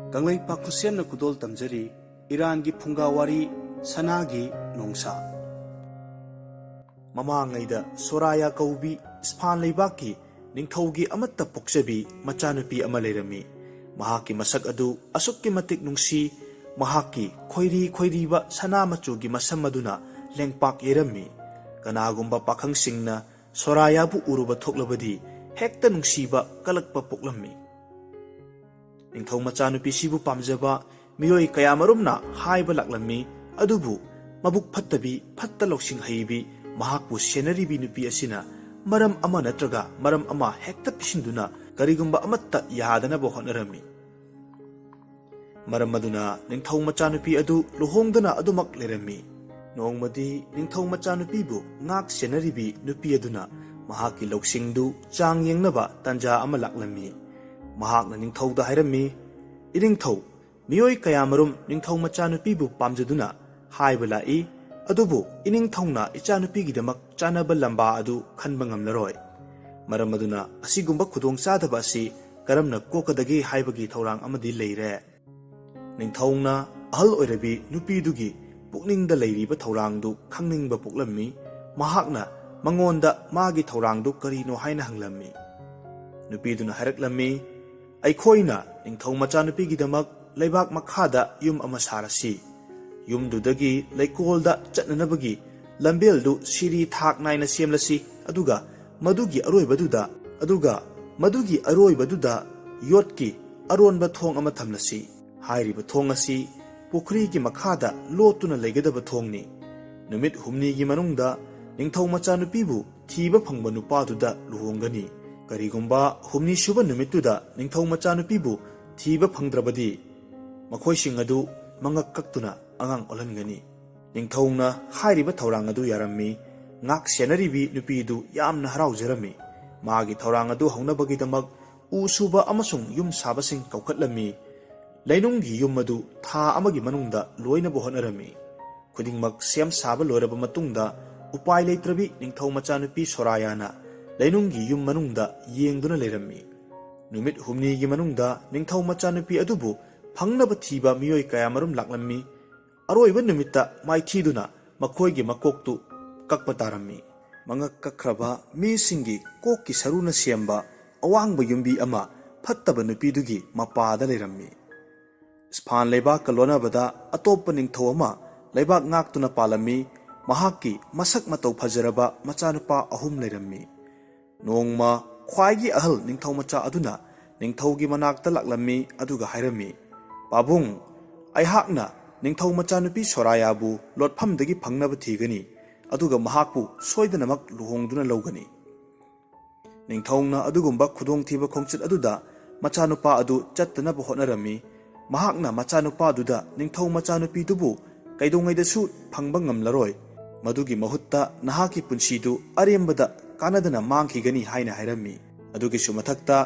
Kanglai Pakusian na kudol tamjari Iran gi Phunga Wari SANAGI NONGSA Mamangayda Soraya Kaubi Span Leibaki Ningthaugi amatta poksabi machanupi ama leirami mahaki masak adu asukki matik nungsi mahaki khoiriba sana machugi masam aduna lengpak yerami kanagumba pakhangsingna Soraya bu uruba thoklabadi hekta nungsiba kalakpa poklammi Ningthau machanupi sibu pamjaba miyoi kayamarumna haiba laklammi adubu mabuk phattabi phatta loksing haibi mahakpu senaribi nupi asina maram ama natraga maram ama hekta pisinduna karigumba amatta yadana bohonarami maram maduna ningthau machanupi adu luhongdana adumak lerami nongmadi ningthau machanupi bu ngak senaribi nupi aduna mahaki loksingdu chang yengnaba tanja ama laklami mahakna ningthau da hairami iringthau miyoi kayamarum ningthau machanupi bu pamjaduna haibala I adubu ining thongna ichanupi gidamak chanaba lamba adu khanba ngamlaroi maram aduna asigumba khudong chadaba asi karamna kokadagi haibagi thorang amadi leire ningthongna ahal oirabi nupi dugi pukningda leiriba thorangdu khangningba puklammi mahakna mangonda magi thorangdu karino haina hanglammi nupi duna haraklammi aikhoina ningthau machanupi gidamak leibak makhada yum ama sarasi yumdudagi laikolda chatnanabagi lambeldu siri thak naina semlasi aduga madugi aroibaduda yotki aronba thong ama thamlasi hairiba thong asi pukhri gi makhada lotuna legadaba thongni numit humni gi manungda ningthau machanupi bu thiba phangba nupaduda luhongani karigumba humni shuba numituda ningthau machanupi bu thiba phangdrabadi makhoising adu mangak kaktuna angang olhangani ningthauna hairiba thorang adu yarammi ngak senaribi nupidu yamna haraujarami magi thorang adu haunabagi damak usuba amasung yum sabasing kaukhatlami lainunggi yum adu tha amagi manungda loina bohonarami khudingmak sem saba loiraba matungda upai leitrabi ningthau machanupi Sorayana lainunggi yum manungda yengduna leirami numit humni gi manungda ningthau machanupi adubu phangnaba thiba miyoi kayamarum laklammi aroiba numita maithiduna makhoigi makoktu kakpa tarami mangak kakraba mi singi kokki saruna siamba awangba yumbi ama phattaba nupidugi mapada lerammi sphan leibak kalona bada atoppa ningthau ama leibak ngaktuna palami mahakki masak matau phajaraba machanupa ahum lerammi nongma khwaigi ahal ningthau macha aduna ningthaugi manakta laklammi aduga hairami pabung aihakna ningthau machanupi Soraya bu lotphamdagi phangnaba thigani aduga mahakpu soidanamak luhongduna logani ningthauna adugumba khudong thiba khongchit aduda machanupa adu chattanaba hotnarami mahakna machanupa aduda ningthau machanupi dubu kaidongaida su phangba ngamlaroi madugi mahutta nahaki punsidu arembada kanadana mangkhigani haina hairami adugi su mathakta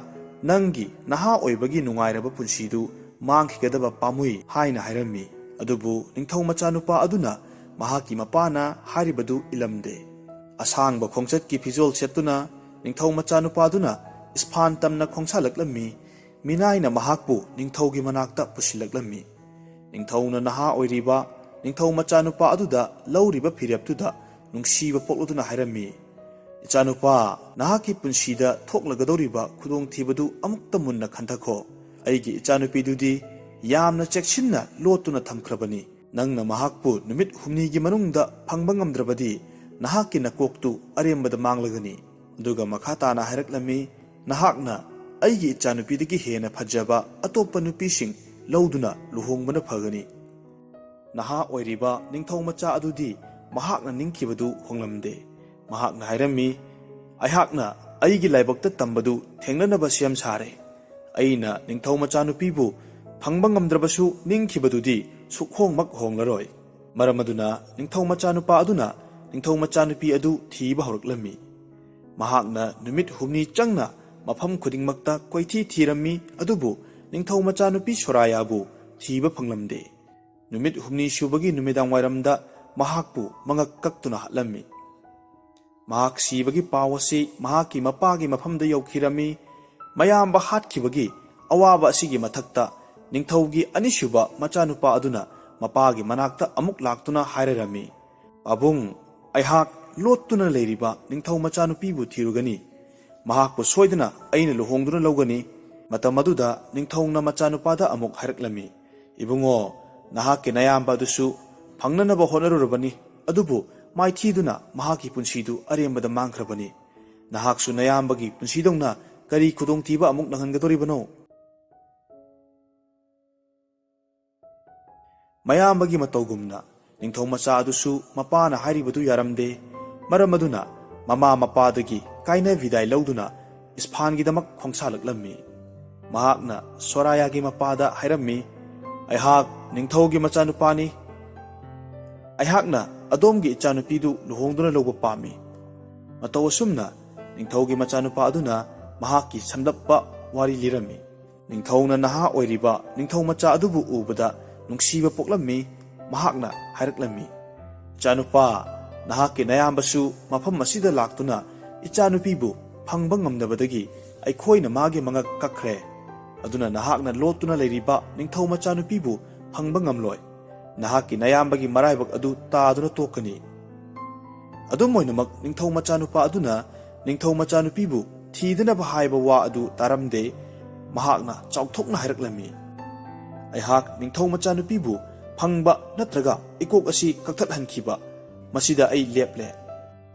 nangi naha oibagi nungairaba punsidu mangkhigadaba pamui haina hairami adubu ningthau machanupa aduna mahaki mapana haribadu ilamde asangba khongchatki phijol setuna ningthau machanupa aduna sphan tamna khongsalaklammi minaina mahakpu ningthaugi manakta pusilaklammi ningthauna naha oiriba ningthau machanupa aduda lauriba phireptuda nungsiba pokluduna hairami ichanupa nahaki punsida thoklagadoriba khudong thibadu amukta munna khanthakho aigi ichanupi dudi yamna cheksinna lotuna thamkhrabani nangna mahakpu numit humni gi manungda phangba ngamdrabadi nahakki nakoktu arembada manglagani aduga makhatana hairaklammi nahakna aigi ichanupi digi hena phajaba atoppa nupising lauduna luhongbana phagani naha oiriba ningthau macha adudi mahakna ningkhibadu honglamde mahakna hairami aihakna aigi laibakta tambadu thengnanaba siam sare aina ningthau machanupi bu phangba ngamdrabasu ningkhibadudi sukhongmak honglaroi maramaduna ningthau machanupa aduna ningthau machanupi adu thiba horaklami mahakna numit humni changna mafam khudingmakta koithi thirami adubu ningthau machanupi Soraya bu thiba phanglamde numit humni subagi numidang wairamda mahakpu mangak kaktuna hatlami Mahak sibagi paw asi mahaki mapagi mafamda yaukhirami. Mayamba hatkibagi awaba asigi mathakta ningthaugi anisuba machanupa aduna mapagi manakta amuk laktuna hairarami. Pabung aihak lottuna leiriba ningthau machanupibu thirugani. Mahakpu soidana aina luhongduna lawgani. Matam aduda ningthauna machanupada amuk hairaklami. Ibungo nahakki nayamba adusu phangnanaba honarurabani. Adubu maithiduna mahaki punsidu arembada mangkhrabani. Nahaksu nayambagi punsidongna kari khudongthiba amuk nanghangadoribano. Mayambagi matawgumna ningthau macha adusu mapana hairibadu yaramde. Maram aduna mama mapadagi kaina vidai lauduna ispangidamak khongsalaklammi. Mahakna Sorayagi mapada hairammi. Aihak ningthaugi machanupani. Aihakna adomgi ichanupidu luhongduna lawba pami. Mataw asumna ningthaugi machanupa aduna mahaki samlappa wari lirammi. Ningthauna naha oiriba ningthau macha adubu ubada nungsiba poklammi. Mahakna hairaklammi. Ichanupa nahaki nayambasu mafam asida laktuna ichanupibu phangba ngamnabadagi aikhoina magi mangak kakre. Aduna nahakna lotuna leiriba ningthau machanupibu phangba ngamloi. Nahaki nayambagi maraibak adu taaduna tokani. Adum oinamak ningthau machanupa aduna ningthau machanupibu thidanaba haiba wa adu taramde. Mahakna chauthokna hairaklammi. Aihak ningthau machanupibu phangba natraga ikok asi kakthathankhiba masida ai leple.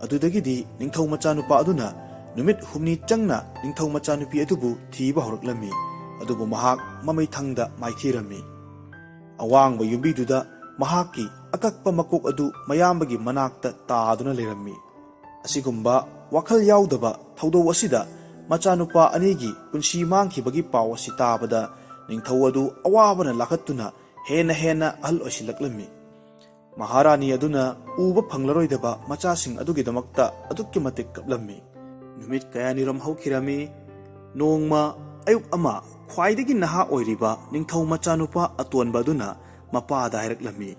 Adudagidi ningthau machanupa aduna numit humni changna ningthau machanupi adubu thiba horaklammi. Adubu mahak mamai thangda maithirami. Awangba yumbiduda mahaki akakpa makok adu mayambagi manakta taaduna lerammi. Asigumba wakhal yaudaba thaudo asida machanupa anigi punsi mangkhibagi paw asi tabada ningthau adu awabana lakhattuna hena ahal osilaklammi. Maharani aduna uba phanglaroidaba machasing adugidamakta adukki matik kaplammi. Numit kayaniram haukhirami. Nongma ayuk ama khwaidagi naha oiriba ningthau machanupa atonba aduna mapada hairaklammi.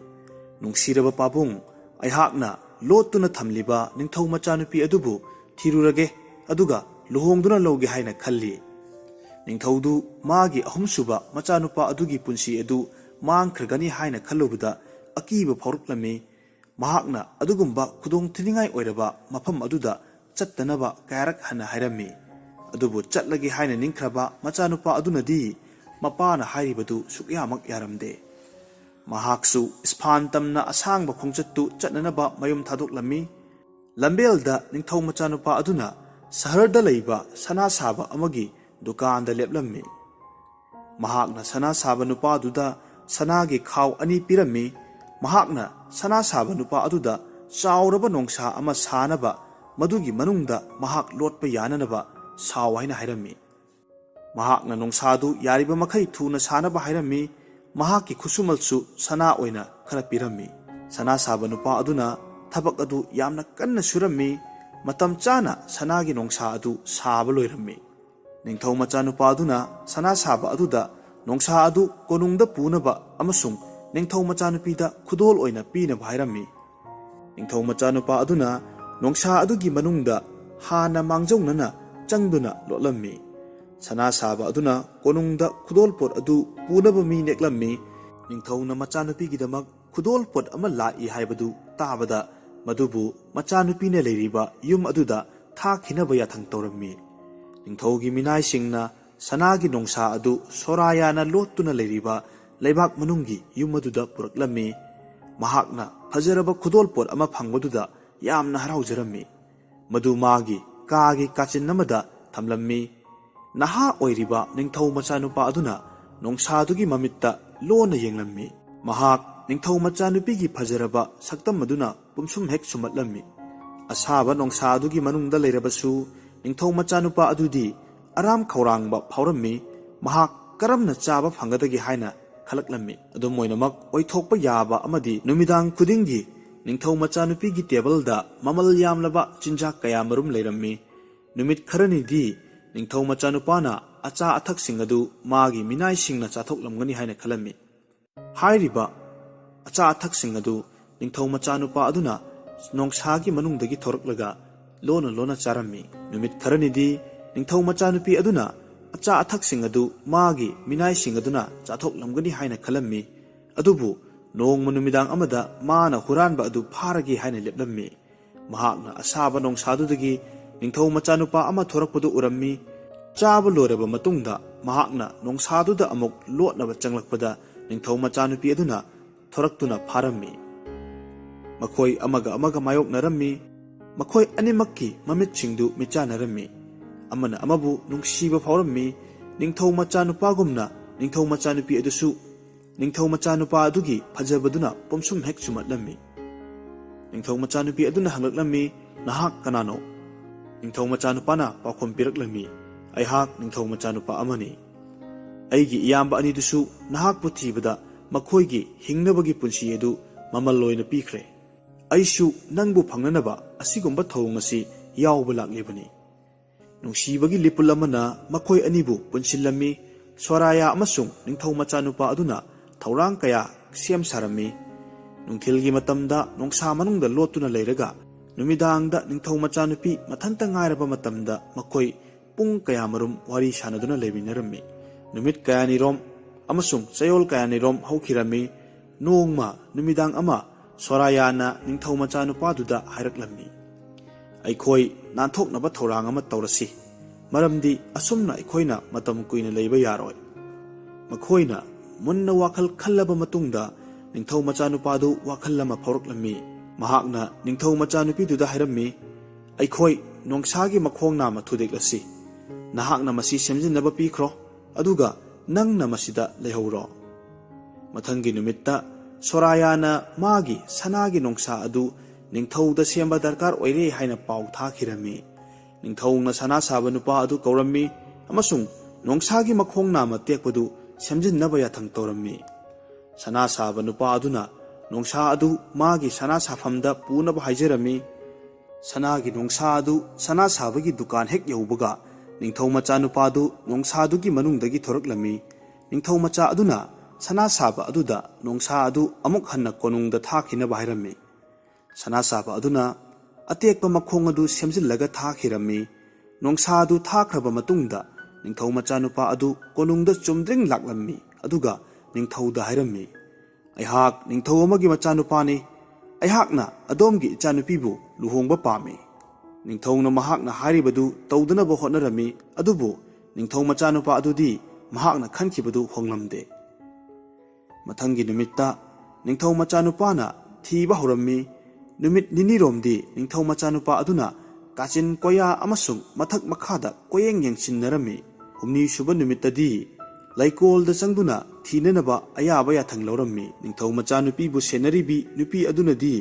Nungsiraba pabung aihakna lotuna thamliba ningthau machanupi adubu thirurage aduga luhongduna lawge haina khalli. Ningthaudu magi ahumsuba machanupa adugi punsi adu mangkhragani haina khallubada akiba phauraklammi. Mahakna adugumba khudong thiningai oiraba mafam aduda chattanaba kayarak hana hairammi. Adubu chatlagi haina ningkhraba machanupa adunadi mapana hairibadu sukyamak yaramde. Mahaksu ispantamna asangba khongchattu chatnanaba mayum thadoklammi. Lambelda ningthau machanupa aduna saharda leiba sana saba amagi dukanda leplammi. Mahakna sana saba nupa aduda sanagi khaw ani pirammi. Mahakna sana saba nupa aduda chauraba nongsa ama sanaba madugi manungda mahak lotpa yananaba saw haina hairammi. Mahakna nongsadu yariba makhai thuna sanaba hairammi. Mahaki khusumalsu sana oina khara pirammi. Sana saba nupa aduna thabak adu yamna kanna surammi. Matam chana sanagi nongsa adu saba loirammi. Ningthau machanupa aduna sana saba aduda nongsa adu konungda punaba amasung ningthau machanupida khudol oina pinaba hairammi. Ningthau machanupa aduna nongsa adugi manungda hana mangjaunana changduna lotlammi. Sana saba aduna konungda khudol pot adu punaba mi neklammi. Ningthauna machanupigidamak khudol pot ama lai haibadu tabada madubu machanupina leiriba yum aduda thakhinaba yathang tawrammi. Ningthaugi minai singna sanagi nongsa adu sorayana lottuna leiriba leibak manungi yum aduda puraklammi. Mahakna fajaraba khudol pot ama phangbaduda yamna haraujarammi. Madu magi kagi kachinnamada thamlammi. Naha oiriba ningthau machanupa aduna nongsadugi mamitta lona yenglammi. Mahak ningthau machanupigi fajaraba saktam aduna pumsum hek sumatlammi. Asaba nongsadugi manungda leirabasu ningthau machanupa adudi aram khawrangba phaurammi. Mahak karamna chaba phangadagi haina khalaklammi. Adum oinamak oithokpa yaba amadi numidang khudingi ningthau machanupigi table mamal yamlaba chinjak kaya marum leirammi. Numit kharani di ningthau machanupana acha athak singadu magi minai singna chathoklamgani haina khalammi. Hairiba acha athak singadu ningthau machanupa aduna nongsagi manungdagi thoraklaga ꯂꯣꯟꯅ ꯂꯣꯟꯅ ꯆꯥꯔꯝꯃꯤ꯫ ꯅꯨꯃꯤꯠ ꯈꯔꯅꯤꯗꯤ ꯅꯤꯡꯊꯧ ꯃꯆꯥꯅꯨꯄꯤ ꯑꯗꯨꯅ ꯑꯆꯥ ꯑꯊꯛꯁꯤꯡ ꯑꯗꯨ ꯃꯥꯒꯤ ꯃꯤꯅꯥꯏꯁꯤꯡ ꯑꯗꯨꯅ ꯆꯥꯊꯣꯛꯂꯝꯒꯅꯤ ꯍꯥꯏꯅ ꯈꯜꯂꯝꯃꯤ꯫ ꯑꯗꯨꯕꯨ ꯅꯣꯡꯃ ꯅꯨꯃꯤꯗꯥꯡ ꯑꯃꯗ ꯃꯥꯅ ꯍꯨꯔꯥꯟꯕ ꯑꯗꯨ ꯐꯥꯔꯒꯦ ꯍꯥꯏꯅ ꯂꯦꯞꯂꯝꯃꯤ꯫ ꯃꯍꯥꯛꯅ ꯑꯁꯥꯕ ꯅꯣꯡꯁꯥꯗꯨꯗꯒꯤ ꯅꯤꯡꯊꯧ ꯃꯆꯥꯅꯨꯄꯥ ꯑꯃ ꯊꯣꯔꯛꯄꯗꯨ ꯎꯔꯝꯃꯤ꯫ ꯆꯥꯕ ꯂꯣꯏꯔꯕ ꯃꯇꯨꯡꯗ ꯃꯍꯥꯛꯅ ꯅꯣꯡꯁꯥꯗꯨꯗ ꯑꯃꯨꯛ ꯂꯣꯠꯅꯕ ꯆꯪꯂꯛꯄꯗ ꯅꯤꯡꯊꯧ ꯃꯆꯥꯅꯨꯄꯤ ꯑꯗꯨꯅ ꯊꯣꯔꯛꯇꯨꯅ ꯐꯥꯔꯝꯃꯤ꯫ ꯃꯈꯣꯏ ꯑꯃꯒ ꯑꯃꯒ ꯃꯥꯌꯣꯛꯅꯔꯝꯃꯤ꯫ ꯃꯈꯣꯏ ꯑꯅꯤꯃꯛꯀꯤ ꯃꯃꯤꯠꯁꯤꯡꯗꯨ ꯃꯤꯠꯆꯥꯅꯔꯝꯃꯤ꯫ ꯑꯃꯅ ꯑꯃꯕꯨ ꯅꯨꯡꯁꯤꯕ ꯐꯥꯎꯔꯝꯃꯤ꯫ ꯅꯤꯡꯊꯧ ꯃꯆꯥꯅꯨꯄꯥꯒꯨꯝꯅ ꯅꯤꯡꯊꯧ ꯃꯆꯥꯅꯨꯄꯤ ꯑꯗꯨꯁꯨ ꯅꯤꯡꯊꯧ ꯃꯆꯥꯅꯨꯄꯥ ꯑꯗꯨꯒꯤ ꯐꯖꯕꯗꯨꯅ ꯄꯨꯝꯁꯨꯝ ꯍꯦꯛ ꯁꯨꯝꯍꯠꯂꯝꯃꯤ꯫ ꯅꯤꯡꯊꯧ ꯃꯆꯥꯅꯨꯄꯤ ꯑꯗꯨꯅ ꯍꯪꯂꯛꯂꯝꯃꯤ, "ꯅꯍꯥꯛ ꯀꯅꯥꯅꯣ?" ꯅꯤꯡꯊꯧ ꯃꯆꯥꯅꯨꯄꯥꯅ ꯄꯥꯎꯈꯨꯝ ꯄꯤꯔꯛꯂꯝꯃꯤ, "ꯑꯩꯍꯥꯛ ꯅꯤꯡꯊꯧ ꯃꯆꯥꯅꯨꯄꯥ ꯑꯃꯅꯤ꯫ ꯑꯩꯒꯤ ꯏꯌꯥꯝꯕ ꯑꯅꯤꯗꯨꯁꯨ ꯅꯍꯥꯛꯄꯨ ꯊꯤꯕꯗ ꯃꯈꯣꯏꯒꯤ ꯍꯤꯡꯅꯕꯒꯤ ꯄꯨꯟꯁꯤ ꯑꯗꯨ ꯃꯃꯜ ꯑꯣꯏꯅ ꯄꯤꯈ꯭ꯔꯦ꯫ ꯑꯩꯁꯨ ꯅꯪꯕꯨ ꯐꯪꯅꯅꯕ ꯑꯁꯤꯒꯨꯝꯕ ꯊꯧꯑꯣꯡ ꯑꯁꯤ ꯌꯥꯎꯕ ꯂꯥꯛꯂꯤꯕꯅꯤ." ꯅꯨꯡꯁꯤꯕꯒꯤ ꯂꯤꯄꯨꯜ ꯑꯃꯅ ꯃꯈꯣꯏ ꯑꯅꯤꯕꯨ ꯄꯨꯟꯁꯤꯜꯂꯝꯃꯤ꯫ ꯁꯣꯔꯥꯌꯥ ꯑꯃꯁꯨꯡ ꯅꯤꯡꯊꯧ ꯃꯆꯥꯅꯨꯄꯥ ꯑꯗꯨꯅ ꯊꯧꯔꯥꯡ ꯀꯌꯥ ꯁꯦꯝ ꯁꯥꯔꯝꯃꯤ꯫ ꯅꯨꯡꯊꯤꯜꯒꯤ ꯃꯇꯝꯗ ꯅꯣꯡꯁꯥ ꯃꯅꯨꯡꯗ ꯂꯣꯠꯇꯨꯅ ꯂꯩꯔꯒ ꯅꯨꯃꯤꯗꯥꯡꯗ ꯅꯤꯡꯊꯧ ꯃꯆꯥꯅꯨꯄꯤ ꯃꯊꯟꯇ ꯉꯥꯏꯔꯕ ꯃꯇꯝꯗ ꯃꯈꯣꯏ ꯄꯨꯡ ꯀꯌꯥꯃꯔꯨꯝ ꯋꯥꯔꯤ ꯁꯥꯅꯗꯨꯅ ꯂꯩꯃꯤꯟꯅꯔꯝꯃꯤ꯫ ꯅꯨꯃꯤꯠ ꯀꯌꯥꯅꯤꯔꯣꯝ ꯑꯃꯁꯨꯡ ꯆꯌꯣꯜ ꯀꯌꯥꯅꯤꯔꯣꯝ ꯍꯧꯈꯤꯔꯝꯃꯤ꯫ ꯅꯣꯡꯃ ꯅꯨꯃꯤꯗꯥꯡ ꯑꯃ ꯁꯣꯔꯥꯌꯥꯅ ꯅꯤꯡꯊꯧ ꯃꯆꯥꯅꯨꯄꯥꯗꯨꯗ ꯍꯥꯏꯔꯛꯂꯝꯃꯤ, "ꯑꯩꯈꯣꯏ ꯅꯥꯟꯊꯣꯛꯅꯕ ꯊꯧꯔꯥꯡ ꯑꯃ ꯇꯧꯔꯁꯤ, ꯃꯔꯝꯗꯤ ꯑꯁꯨꯝꯅ ꯑꯩꯈꯣꯏꯅ ꯃꯇꯝ ꯀꯨꯏꯅ ꯂꯩꯕ ꯌꯥꯔꯣꯏ." ꯃꯈꯣꯏꯅ ꯃꯨꯟꯅ ꯋꯥꯈꯜ ꯈꯜꯂꯕ ꯃꯇꯨꯡꯗ ꯅꯤꯡꯊꯧ ꯃꯆꯥꯅꯨꯄꯥꯗꯨ ꯋꯥꯈꯜ ꯑꯃ ꯐꯥꯎꯔꯛꯂꯝꯃꯤ꯫ ꯃꯍꯥꯛꯅ ꯅꯤꯡꯊꯧ ꯃꯆꯥꯅꯨꯄꯤꯗꯨꯗ ꯍꯥꯏꯔꯝꯃꯤ, "ꯑꯩꯈꯣꯏ ꯅꯣꯡꯁꯥꯒꯤ ꯃꯈꯣꯡ ꯅꯥꯝꯃ ꯊꯨꯗꯦꯛꯂꯁꯤ꯫ ꯅꯍꯥꯛꯅ ꯃꯁꯤ ꯁꯦꯝꯖꯤꯟꯅꯕ ꯄꯤꯈ꯭ꯔꯣ, ꯑꯗꯨꯒ ꯅꯪꯅ ꯃꯁꯤꯗ ꯂꯩꯍꯧꯔꯣ." ꯃꯊꯪꯒꯤ ꯅꯨꯃꯤꯠꯇ ꯁꯣꯔꯥꯌꯥꯅ ꯃꯥꯒꯤ ꯁꯅꯥꯒꯤ ꯅꯣꯡꯁꯥ ꯑꯗꯨ ꯅꯤꯡꯊꯧꯗ ꯁꯦꯝꯕ ꯗꯔꯀꯥꯔ ꯑꯣꯏꯔꯦ ꯍꯥꯏꯅ ꯄꯥꯎ ꯊꯥꯈꯤꯔꯝꯃꯤ꯫ ꯅꯤꯡꯊꯧꯅ ꯁꯅꯥ ꯁꯥꯕ ꯅꯨꯄꯥ ꯑꯗꯨ ꯀꯧꯔꯝꯃꯤ ꯑꯃꯁꯨꯡ ꯅꯣꯡꯁꯥꯒꯤ ꯃꯈꯣꯡ ꯅꯥꯝꯃ ꯇꯦꯛꯄꯗꯨ ꯁꯦꯝꯖꯤꯟꯅꯕ ꯌꯥꯊꯪ ꯇꯧꯔꯝꯃꯤ꯫ ꯁꯅꯥ ꯁꯥꯕ ꯅꯨꯄꯥ ꯑꯗꯨꯅ ꯅꯣꯡꯁꯥ ꯑꯗꯨ ꯃꯥꯒꯤ ꯁꯅꯥ ꯁꯥꯐꯝꯗ ꯄꯨꯅꯕ ꯍꯥꯏꯖꯔꯝꯃꯤ꯫ ꯁꯅꯥꯒꯤ ꯅꯣꯡꯁꯥ ꯑꯗꯨ ꯁꯅꯥ ꯁꯥꯕꯒꯤ ꯗꯨꯀꯥꯟ ꯍꯦꯛ ꯌꯧꯕꯒ ꯅꯤꯡꯊꯧ ꯃꯆꯥꯅꯨꯄꯥꯗꯨ ꯅꯣꯡꯁꯥꯗꯨꯒꯤ ꯃꯅꯨꯡꯗꯒꯤ ꯊꯣꯔꯛꯂꯝꯃꯤ꯫ ꯅꯤꯡꯊꯧ ꯃꯆꯥ ꯑꯗꯨꯅ ꯁꯅꯥ ꯁꯥꯕ ꯑꯗꯨꯗ ꯅꯣꯡꯁꯥ ꯑꯗꯨ ꯑꯃꯨꯛ ꯍꯟꯅ ꯀꯣꯅꯨꯡꯗ ꯊꯥꯈꯤꯅꯕ ꯍꯥꯏꯔꯝꯃꯤ꯫ ꯁꯅꯥ ꯁꯥꯕ ꯑꯗꯨꯅ ꯑꯇꯦꯛꯄ ꯃꯈꯣꯡ ꯑꯗꯨ ꯁꯦꯝꯖꯤꯜꯂꯒ ꯊꯥꯈꯤꯔꯝꯃꯤ꯫ ꯅꯣꯡꯁꯥ ꯑꯗꯨ ꯊꯥꯈ꯭ꯔꯕ ꯃꯇꯨꯡꯗ ꯅꯤꯡꯊꯧ ꯃꯆꯥꯅꯨꯄꯥ ꯑꯗꯨ ꯀꯣꯅꯨꯡꯗ ꯆꯨꯝꯗ꯭ꯔꯤꯡ ꯂꯥꯛꯂꯝꯃꯤ꯫ ꯑꯗꯨꯒ ꯅꯤꯡꯊꯧꯗ ꯍꯥꯏꯔꯝꯃꯤ, "ꯑꯩꯍꯥꯛ ꯅꯤꯡꯊꯧ ꯑꯃꯒꯤ ꯃꯆꯥꯅꯨꯄꯥꯅꯤ꯫ ꯑꯩꯍꯥꯛꯅ ꯑꯗꯣꯝꯒꯤ ꯏꯆꯥꯅꯨꯄꯤꯕꯨ ꯂꯨꯍꯣꯡꯕ ꯄꯥꯝꯃꯤ." ꯅꯤꯡꯊꯧꯅ ꯃꯍꯥꯛꯅ ꯍꯥꯏꯔꯤꯕꯗꯨ ꯇꯧꯗꯅꯕ ꯍꯣꯠꯅꯔꯝꯃꯤ꯫ ꯑꯗꯨꯕꯨ ꯅꯤꯡꯊꯧ ꯃꯆꯥꯅꯨꯄꯥ ꯑꯗꯨꯗꯤ ꯃꯍꯥꯛꯅ ꯈꯟꯈꯤꯕꯗꯨ ꯍꯣꯡꯂꯝꯗꯦ꯫ ꯃꯊꯪꯒꯤ ꯅꯨꯃꯤꯠꯇ ꯅꯤꯡꯊꯧ ꯃꯆꯥꯅꯨꯄꯥꯅ ꯊꯤꯕ ꯍꯧꯔꯝꯃꯤ꯫ ꯅꯨꯃꯤꯠ ꯅꯤꯅꯤꯔꯣꯝꯗꯤ ꯅꯤꯡꯊꯧ ꯃꯆꯥꯅꯨꯄꯥ ꯑꯗꯨꯅ ꯀꯥꯆꯤꯟ ꯀꯣꯌꯥ ꯑꯃꯁꯨꯡ ꯃꯊꯛ ꯃꯈꯥꯗ ꯀꯣꯌꯦꯡ ꯌꯦꯡꯁꯤꯟꯅꯔꯝꯃꯤ꯫ ꯍꯨꯝꯅꯤ ꯁꯨꯕ ꯅꯨꯃꯤꯠꯇꯗꯤ ꯂꯩꯀꯣꯜꯗ ꯆꯪꯗꯨꯅ ꯊꯤꯅꯅꯕ ꯑꯌꯥꯕ ꯌꯥꯊꯪ ꯂꯧꯔꯝꯃꯤ꯫ ꯅꯤꯡꯊꯧ ꯃꯆꯥꯅꯨꯄꯤꯕꯨ ꯁꯦꯟꯅꯔꯤꯕꯤ ꯅꯨꯄꯤ ꯑꯗꯨꯅꯗꯤ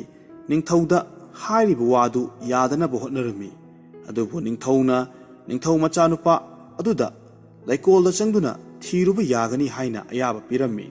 ꯅꯤꯡꯊꯧꯗ ꯍꯥꯏꯔꯤꯕ ꯋꯥꯗꯨ ꯌꯥꯗꯅꯕ ꯍꯣꯠꯅꯔꯝꯃꯤ꯫ ꯑꯗꯨꯕꯨ ꯅꯤꯡꯊꯧꯅ ꯅꯤꯡꯊꯧ ꯃꯆꯥꯅꯨꯄꯥ ꯑꯗꯨꯗ ꯂꯩꯀꯣꯜꯗ ꯆꯪꯗꯨꯅ ꯊꯤꯔꯨꯕ ꯌꯥꯒꯅꯤ ꯍꯥꯏꯅ ꯑꯌꯥꯕ ꯄꯤꯔꯝꯃꯤ꯫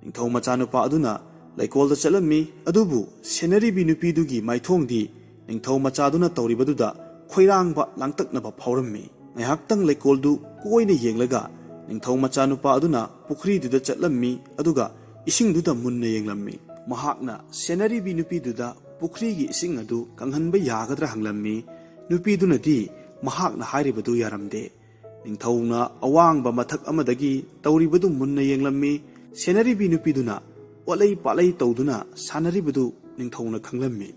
ꯅꯤꯡꯊꯧ ꯃꯆꯥꯅꯨꯄꯥ ꯑꯗꯨꯅ ꯂꯩꯀꯣꯜꯗ ꯆꯠꯂꯝꯃꯤ꯫ ꯑꯗꯨꯕꯨ ꯁꯦꯟꯅꯔꯤꯕꯤ ꯅꯨꯄꯤꯗꯨꯒꯤ ꯃꯥꯏꯊꯣꯡꯗꯤ ꯅꯤꯡꯊꯧ ꯃꯆꯥꯗꯨꯅ ꯇꯧꯔꯤꯕꯗꯨꯗ ꯈꯣꯏꯔꯥꯡꯕ ꯂꯥꯡꯇꯛꯅꯕ ꯐꯥꯎꯔꯝꯃꯤ꯫ ꯉꯥꯏꯍꯥꯛꯇꯪ ꯂꯩꯀꯣꯜꯗꯨ ꯀꯣꯏꯅ ꯌꯦꯡꯂꯒ ꯅꯤꯡꯊꯧ ꯃꯆꯥꯅꯨꯄꯥ ꯑꯗꯨꯅ ꯄꯨꯈ꯭ꯔꯤꯗꯨꯗ ꯆꯠꯂꯝꯃꯤ꯫ ꯑꯗꯨꯒ ꯏꯁꯤꯡꯗꯨꯗ ꯃꯨꯟꯅ ꯌꯦꯡꯂꯝꯃꯤ꯫ ꯃꯍꯥꯛꯅ ꯁꯦꯟꯅꯔꯤꯕꯤ ꯅꯨꯄꯤꯗꯨꯗ ꯄꯨꯈ꯭ꯔꯤꯒꯤ ꯏꯁꯤꯡ ꯑꯗꯨ ꯀꯪꯍꯟꯕ ꯌꯥꯒꯗ꯭ꯔꯥ ꯍꯪꯂꯝꯃꯤ꯫ ꯅꯨꯄꯤꯗꯨꯅꯗꯤ ꯃꯍꯥꯛꯅ ꯍꯥꯏꯔꯤꯕꯗꯨ ꯌꯥꯔꯝꯗꯦ꯫ ꯅꯤꯡꯊꯧꯅ ꯑꯋꯥꯡꯕ ꯃꯊꯛ ꯑꯃꯗꯒꯤ ꯇꯧꯔꯤꯕꯗꯨ ꯃꯨꯟꯅ ꯌꯦꯡꯂꯝꯃꯤ꯫ ꯁꯦꯟꯅꯔꯤꯕꯤ ꯅꯨꯄꯤꯗꯨꯅ ꯑꯣꯠꯂꯩ ꯄꯥꯠꯂꯩ ꯇꯧꯗꯨꯅ ꯁꯥꯟꯅꯔꯤꯕꯗꯨ ꯅꯤꯡꯊꯧꯅ ꯈꯪꯂꯝꯃꯤ꯫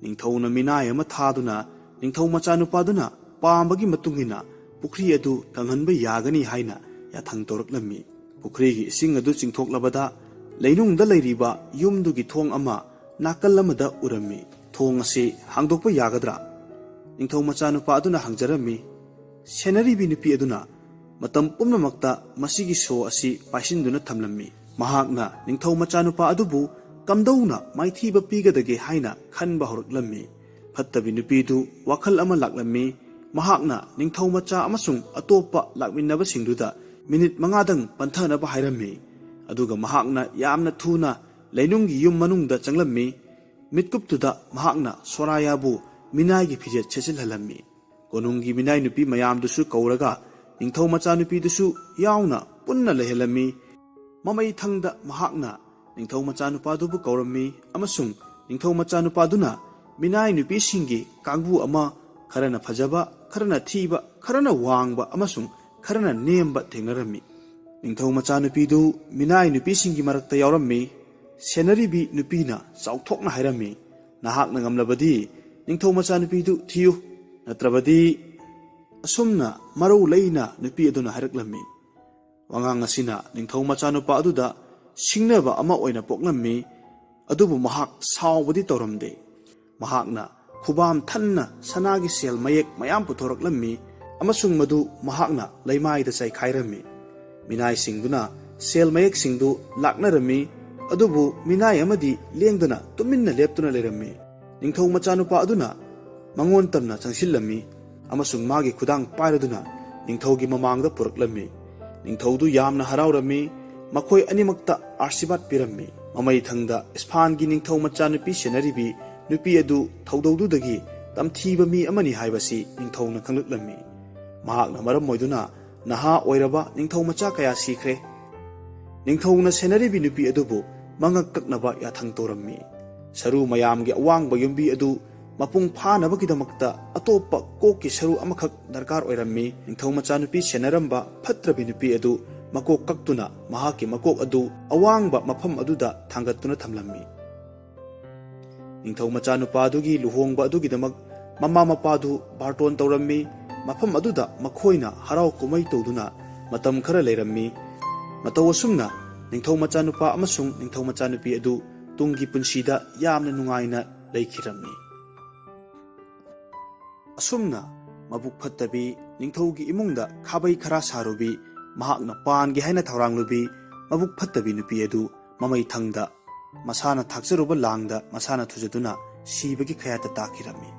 ꯅꯤꯡꯊꯧꯅ ꯃꯤꯅꯥꯏ ꯑꯃ ꯊꯥꯗꯨꯅ ꯅꯤꯡꯊꯧ ꯃꯆꯥꯅꯨꯄꯥꯗꯨꯅ ꯄꯥꯝꯕꯒꯤ ꯃꯇꯨꯡꯏꯟꯅ ꯄꯨꯈ꯭ꯔꯤ ꯑꯗꯨ ꯀꯪꯍꯟꯕ ꯌꯥꯒꯅꯤ ꯍꯥꯏꯅ ꯌꯥꯊꯪ ꯇꯧꯔꯛꯂꯝꯃꯤ꯫ ꯄꯨꯈ꯭ꯔꯤꯒꯤ ꯏꯁꯤꯡ ꯑꯗꯨ ꯆꯤꯡꯊꯣꯛꯂꯕꯗ ꯂꯩꯅꯨꯡꯗ ꯂꯩꯔꯤꯕ ꯌꯨꯝꯗꯨꯒꯤ ꯊꯣꯡ ꯑꯃ ꯅꯥꯀꯜ ꯑꯃꯗ ꯎꯔꯝꯃꯤ꯫ "ꯊꯣꯡ ꯑꯁꯤ ꯍꯥꯡꯗꯣꯛꯄ ꯌꯥꯒꯗ꯭ꯔꯥ?" ꯅꯤꯡꯊꯧ ꯃꯆꯥꯅꯨꯄꯥ ꯑꯗꯨꯅ ꯍꯪꯖꯔꯝꯃꯤ꯫ ꯁꯦꯟꯅꯔꯤꯕꯤ ꯅꯨꯄꯤ ꯑꯗꯨꯅ ꯃꯇꯝ ꯄꯨꯝꯅꯃꯛꯇ ꯃꯁꯤꯒꯤ ꯁꯣ ꯑꯁꯤ ꯄꯥꯏꯁꯤꯟꯗꯨꯅ ꯊꯝꯂꯝꯃꯤ꯫ ꯃꯍꯥꯛꯅ ꯅꯤꯡꯊꯧ ꯃꯆꯥꯅꯨꯄꯥ ꯑꯗꯨꯕꯨ ꯀꯝꯗꯧꯅ ꯃꯥꯏꯊꯤꯕ ꯄꯤꯒꯗꯒꯦ ꯍꯥꯏꯅ ꯈꯟꯕ ꯍꯧꯔꯛꯂꯝꯃꯤ꯫ ꯐꯠꯇꯕꯤ ꯅꯨꯄꯤꯗꯨ ꯋꯥꯈꯜ ꯑꯃ ꯂꯥꯛꯂꯝꯃꯤ꯫ ꯃꯍꯥꯛꯅ ꯅꯤꯡꯊꯧ ꯃꯆꯥ ꯑꯃꯁꯨꯡ ꯑꯇꯣꯞꯄ ꯂꯥꯛꯃꯤꯟꯅꯕꯁꯤꯡꯗꯨꯗ ꯃꯤꯅꯤꯠ 5ꯗꯪ ꯄꯟꯊꯅꯕ ꯍꯥꯏꯔꯝꯃꯤ꯫ ꯑꯗꯨꯒ ꯃꯍꯥꯛꯅ ꯌꯥꯝꯅ ꯊꯨꯅ ꯂꯩꯅꯨꯡꯒꯤ ꯌꯨꯝ ꯃꯅꯨꯡꯗ ꯆꯪꯂꯝꯃꯤ꯫ ꯃꯤꯠꯀꯨꯞꯇꯨꯗ ꯃꯍꯥꯛꯅ ꯁꯣꯔꯥꯌꯥꯕꯨ ꯃꯤꯅꯥꯏꯒꯤ ꯐꯤꯖꯦꯠ ꯁꯦꯠꯆꯤꯜꯍꯜꯂꯝꯃꯤ꯫ ꯀꯣꯅꯨꯡꯒꯤ ꯃꯤꯅꯥꯏ ꯅꯨꯄꯤ ꯃꯌꯥꯝꯗꯨꯁꯨ ꯀꯧꯔꯒ ꯅꯤꯡꯊꯧ ꯃꯆꯥꯅꯨꯄꯤꯗꯨꯁꯨ ꯌꯥꯎꯅ ꯄꯨꯟꯅ ꯂꯩꯍꯜꯂꯝꯃꯤ꯫ ꯃꯃꯩꯊꯪꯗ ꯃꯍꯥꯛꯅ ꯅꯤꯡꯊꯧ ꯃꯆꯥꯅꯨꯄꯥꯗꯨꯕꯨ ꯀꯧꯔꯝꯃꯤ ꯑꯃꯁꯨꯡ ꯅꯤꯡꯊꯧ ꯃꯆꯥꯅꯨꯄꯥꯗꯨꯅ ꯃꯤꯅꯥꯏ ꯅꯨꯄꯤꯁꯤꯡꯒꯤ ꯀꯥꯡꯕꯨ ꯑꯃ ꯈꯔꯅ ꯐꯖꯕ, ꯈꯔꯅ ꯊꯤꯕ, ꯈꯔꯅ ꯋꯥꯡꯕ ꯑꯃꯁꯨꯡ ꯈꯔꯅ ꯅꯦꯝꯕ ꯊꯦꯡꯅꯔꯝꯃꯤ꯫ ꯅꯤꯡꯊꯧ ꯃꯆꯥꯅꯨꯄꯤꯗꯨ ꯃꯤꯅꯥꯏ ꯅꯨꯄꯤꯁꯤꯡꯒꯤ ꯃꯔꯛꯇ ꯌꯥꯎꯔꯝꯃꯤ꯫ ꯁꯦꯟꯅꯔꯤꯕꯤ ꯅꯨꯄꯤꯅ ꯆꯥꯎꯊꯣꯛꯅ ꯍꯥꯏꯔꯝꯃꯤ, ꯅꯍꯥꯛꯅ ꯉꯝꯂꯕꯗꯤ ꯅꯤꯡꯊꯧ ꯃꯆꯥꯅꯨꯄꯤꯗꯨ ꯊꯤꯌꯨ, ꯅꯠꯇ꯭ꯔꯕꯗꯤ ꯑꯁꯨꯝꯅ ꯃꯔꯧ ꯂꯩꯅ ꯅꯨꯄꯤ ꯑꯗꯨꯅ ꯍꯥꯏꯔꯛꯂꯝꯃꯤ꯫ ꯋꯥꯉꯥꯡ ꯑꯁꯤꯅ ꯅꯤꯡꯊꯧ ꯃꯆꯥꯅꯨꯄꯥ ꯑꯗꯨꯗ ꯁꯤꯡꯅꯕ ꯑꯃ ꯑꯣꯏꯅ ꯄꯣꯛꯂꯝꯃꯤ, ꯑꯗꯨꯕꯨ ꯃꯍꯥꯛ ꯁꯥꯎꯕꯗꯤ ꯇꯧꯔꯝꯗꯦ꯫ ꯃꯍꯥꯛꯅ ꯈꯨꯕꯥꯝ ꯊꯟꯅ ꯁꯅꯥꯒꯤ ꯁꯦꯜ ꯃꯌꯦꯛ ꯃꯌꯥꯝ ꯄꯨꯊꯣꯔꯛꯂꯝꯃꯤ ꯑꯃꯁꯨꯡ ꯃꯗꯨ ꯃꯍꯥꯛꯅ ꯂꯩꯃꯥꯏꯗ ꯆꯥꯏꯈꯥꯏꯔꯝꯃꯤ꯫ ꯃꯤꯅꯥꯏꯁꯤꯡꯗꯨꯅ ꯁꯦꯜ ꯃꯌꯦꯛꯁꯤꯡꯗꯨ ꯂꯥꯛꯅꯔꯝꯃꯤ, ꯑꯗꯨꯕꯨ ꯃꯤꯅꯥꯏ ꯑꯃꯗꯤ ꯂꯦꯡꯗꯅ ꯇꯨꯃꯤꯟꯅ ꯂꯦꯞꯇꯨꯅ ꯂꯩꯔꯝꯃꯤ꯫ ꯅꯤꯡꯊꯧ ꯃꯆꯥꯅꯨꯄꯥ ꯑꯗꯨꯅ ꯃꯉꯣꯟ ꯇꯝꯅ ꯆꯪꯁꯤꯜꯂꯝꯃꯤ ꯑꯃꯁꯨꯡ ꯃꯥꯒꯤ ꯈꯨꯗꯥꯡ ꯄꯥꯏꯔꯗꯨꯅ ꯅꯤꯡꯊꯧꯒꯤ ꯃꯃꯥꯡꯗ ꯄꯨꯔꯛꯂꯝꯃꯤ꯫ ꯅꯤꯡꯊꯧꯗꯨ ꯌꯥꯝꯅ ꯍꯔꯥꯎꯔꯝꯃꯤ, ꯃꯈꯣꯏ ꯑꯅꯤꯃꯛꯇ ꯑꯥꯁꯤꯔꯕꯥꯗ ꯄꯤꯔꯝꯃꯤ꯫ ꯃꯃꯩꯊꯪꯗ ꯏꯁꯐꯥꯟꯒꯤ ꯅꯤꯡꯊꯧ ꯃꯆꯥꯅꯨꯄꯤ ꯁꯦꯟꯅꯔꯤꯕꯤ ꯅꯨꯄꯤ ꯑꯗꯨ ꯊꯧꯗꯧꯗꯨꯗꯒꯤ ꯇꯝꯊꯤꯕ ꯃꯤ ꯑꯃꯅꯤ ꯍꯥꯏꯕꯁꯤ ꯅꯤꯡꯊꯧꯅ ꯈꯪꯂꯛꯂꯝꯃꯤ꯫ ꯃꯍꯥꯛꯅ ꯃꯔꯝ ꯑꯣꯏꯗꯨꯅ ꯅꯍꯥ ꯑꯣꯏꯔꯕ ꯅꯤꯡꯊꯧ ꯃꯆꯥ ꯀꯌꯥ ꯁꯤꯈ꯭ꯔꯦ꯫ ꯅꯤꯡꯊꯧꯅ ꯁꯦꯟꯅꯔꯤꯕꯤ ꯅꯨꯄꯤ ꯑꯗꯨꯕꯨ ꯃꯉꯛ ꯀꯛꯅꯕ ꯌꯥꯊꯪ ꯇꯧꯔꯝꯃꯤ꯫ ꯁꯔꯨ ꯃꯌꯥꯝꯒꯤ ꯑꯋꯥꯡꯕ ꯌꯨꯝꯕꯤ ꯑꯗꯨ ꯃꯄꯨꯡ ꯐꯥꯅꯕꯒꯤꯗꯃꯛꯇ ꯑꯇꯣꯞꯄ ꯀꯣꯛꯀꯤ ꯁꯔꯨ ꯑꯃꯈꯛ ꯗꯔꯀꯥꯔ ꯑꯣꯏꯔꯝꯃꯤ꯫ ꯅꯤꯡꯊꯧ ꯃꯆꯥꯅꯨꯄꯤ ꯁꯦꯟꯅꯔꯝꯕ ꯐꯠꯇ꯭ꯔꯕꯤ ꯅꯨꯄꯤ ꯑꯗꯨ ꯃꯀꯣꯛ ꯀꯛꯇꯨꯅ ꯃꯍꯥꯛꯀꯤ ꯃꯀꯣꯛ ꯑꯗꯨ ꯑꯋꯥꯡꯕ ꯃꯐꯝ ꯑꯗꯨꯗ ꯊꯥꯡꯒꯠꯇꯨꯅ ꯊꯝꯂꯝꯃꯤ꯫ ꯅꯤꯡꯊꯧ ꯃꯆꯥꯅꯨꯄꯥꯗꯨꯒꯤ ꯂꯨꯍꯣꯡꯕ ꯑꯗꯨꯒꯤꯗꯃꯛ ꯃꯃꯥ ꯃꯄꯥꯗꯨ ꯕꯥꯔꯇꯣꯟ ꯇꯧꯔꯝꯃꯤ꯫ ꯃꯐꯝ ꯑꯗꯨꯗ ꯃꯈꯣꯏꯅ ꯍꯔꯥꯎ ꯀꯨꯝꯍꯩ ꯇꯧꯗꯨꯅ ꯃꯇꯝ ꯈꯔ ꯂꯩꯔꯝꯃꯤ꯫ ꯃꯇꯧ ꯑꯁꯨꯝꯅ ꯅꯤꯡꯊꯧ ꯃꯆꯥꯅꯨꯄꯥ ꯑꯃꯁꯨꯡ ꯅꯤꯡꯊꯧ ꯃꯆꯥꯅꯨꯄꯤ ꯑꯗꯨ ꯇꯨꯡꯒꯤ ꯄꯨꯟꯁꯤꯗ ꯌꯥꯝꯅ ꯅꯨꯡꯉꯥꯏꯅ ꯂꯩꯈꯤꯔꯝꯃꯤ꯫ ꯑꯁꯨꯝꯅ ꯃꯕꯨꯛ ꯐꯠꯇꯕꯤ ꯅꯤꯡꯊꯧꯒꯤ ꯏꯃꯨꯡꯗ ꯈꯥꯕꯩ ꯈꯔꯥ ꯁꯥꯔꯨꯕꯤ, ꯃꯍꯥꯛꯅ ꯄꯥꯟꯒꯦ ꯍꯥꯏꯅ ꯊꯧꯔꯥꯡꯂꯨꯕꯤ ꯃꯕꯨꯛ ꯐꯠꯇꯕꯤ ꯅꯨꯄꯤ ꯑꯗꯨ ꯃꯃꯩꯊꯪꯗ ꯃꯁꯥꯅ ꯊꯥꯛꯆꯔꯨꯕ ꯂꯥꯡꯗ ꯃꯁꯥꯅ ꯊꯨꯖꯗꯨꯅ ꯁꯤꯕꯒꯤ ꯀꯌꯥꯠꯇ ꯇꯥꯈꯤꯔꯝꯃꯤ꯫